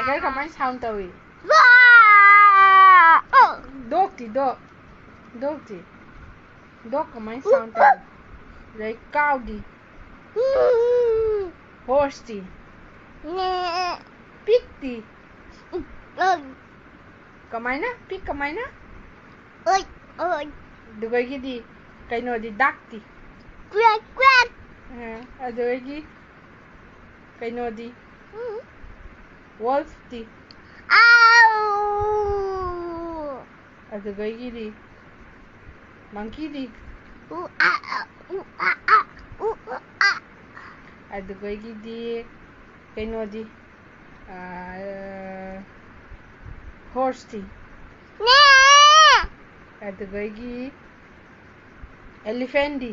Tiger kamain sound tawi. Dog ti dog. Dog ti. Dog kamain sound tawi. Like cow di. Horse ti. Pig ti. Kamain na? Pig kamain na? Dugay di. Kaino di duck ti. Adugay kaino di. Wolf ti. Adugay di. Monkey di. Adugay di. Kaino di. Horse ti. Adugay elephant di.